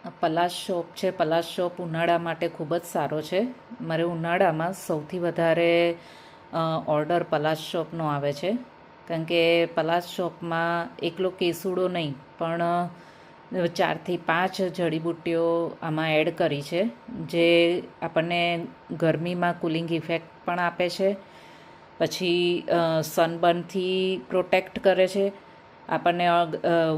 પલાશ shop છે. પલાશ shop ઉનાળા માટે ખૂબ જ સારો છે. મારે ઉનાળામાં સૌથી વધારે ઓર્ડર પલાશ સોપનો આવે છે, કારણ કે પલાશ સોપમાં એકલો કેસુડો નહીં પણ 4 થી 5 જડીબુટ્ટીઓ આમાં એડ કરી છે, જે આપણને ગરમીમાં કુલિંગ ઇફેક્ટ પણ આપે છે. પછી સનબર્નથી પ્રોટેક્ટ કરે છે. આપણને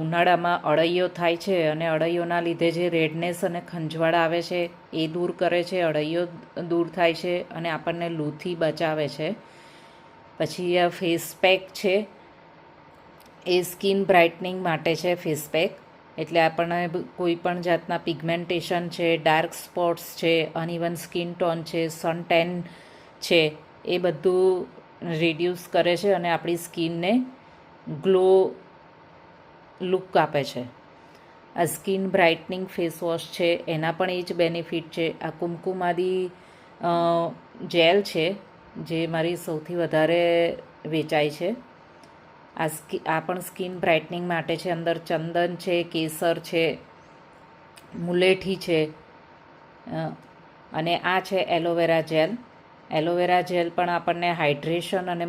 ઉનાળામાં અળૈયો થાય છે અને અળૈયોના લીધે જે રેડનેસ અને ખંજવાળ આવે છે એ દૂર કરે છે, અળૈયો દૂર થાય છે અને આપણને લૂથી બચાવે છે. પછી આ ફેસ પેક છે, એ સ્કિન બ્રાઇટનિંગ માટે છે ફેસ પેક. એટલે આપણને કોઈ પણ જાતના પિગમેન્ટેશન છે, ડાર્ક સ્પોટ્સ છે, અનઇવન સ્કિન ટોન છે, સન ટેન છે, એ બધું રિડ્યુસ કરે છે અને આપણી સ્કિનને ગ્લો લુક આપે છે. આ સ્કિન બ્રાઇટનિંગ ફેસ વોશ છે, એના પણ એ જ બેનિફિટ છે. આ કુમકુમાદી જેલ છે, જે મારી સૌથી વધારે વેચાય છે. આ પણ સ્કિન બ્રાઇટનિંગ માટે છે. અંદર ચંદન છે, કેસર છે, મુલેઠી છે અને આ છે એલોવેરા જેલ. એલોવેરા જેલ પણ આપણને હાઇડ્રેશન અને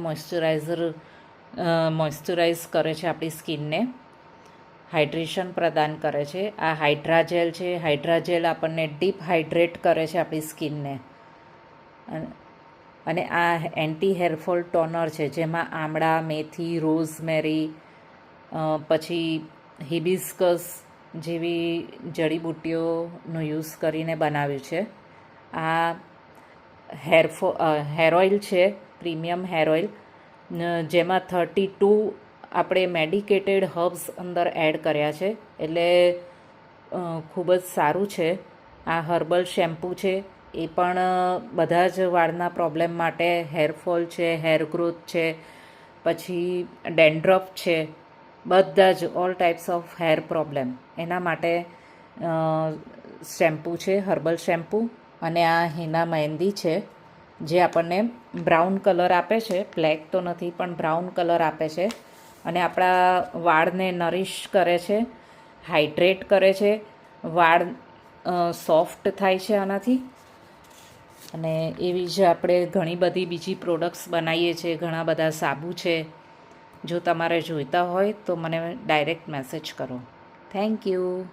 મોઇશ્ચરાઇઝ કરે છે, આપણી સ્કિનને હાઇડ્રેશન પ્રદાન કરે છે. આ હાઇડ્રા જેલ છે. હાઇડ્રા જેલ આપણને ડીપ હાઇડ્રેટ કરે છે આપણી સ્કિનને. અને આ એન્ટી હેરફોલ ટોનર છે, જેમાં આમળા, મેથી, રોઝમેરી, પછી હિબિસ્કસ જેવી જડીબુટ્ટીઓનો યુઝ કરીને બનાવ્યું છે. આ હેર ઓઇલ છે, પ્રીમિયમ હેર ઓઇલ, જેમાં 32 આપણે મેડિકેટેડ હર્બ્સ અંદર એડ કર્યા છે, એટલે ખૂબ જ સારું છે. આ હર્બલ શેમ્પૂ છે, એ પણ બધા જ વાળના પ્રોબ્લેમ માટે, હેરફોલ છે, હેર ગ્રોથ છે, પછી ડેન્ડ્રફ છે, બધા જ all types of hair problem એના માટે શેમ્પૂ છે, હર્બલ શેમ્પૂ. અને આ હિના મહેંદી છે, જે આપણને બ્રાઉન કલર આપે છે, બ્લેક તો નથી પણ બ્રાઉન કલર આપે છે અને આપણા વાળને નરિશ કરે છે, હાઇડ્રેટ કરે છે, વાળ સોફ્ટ થાય છે આનાથી. અને એવી જ આપણે ઘણી બધી બીજી પ્રોડક્ટ્સ બનાવીએ છીએ, ઘણા બધા સાબુ છે. જો તમારે જોઈતા હોય તો મને ડાયરેક્ટ મેસેજ કરો. Thank you.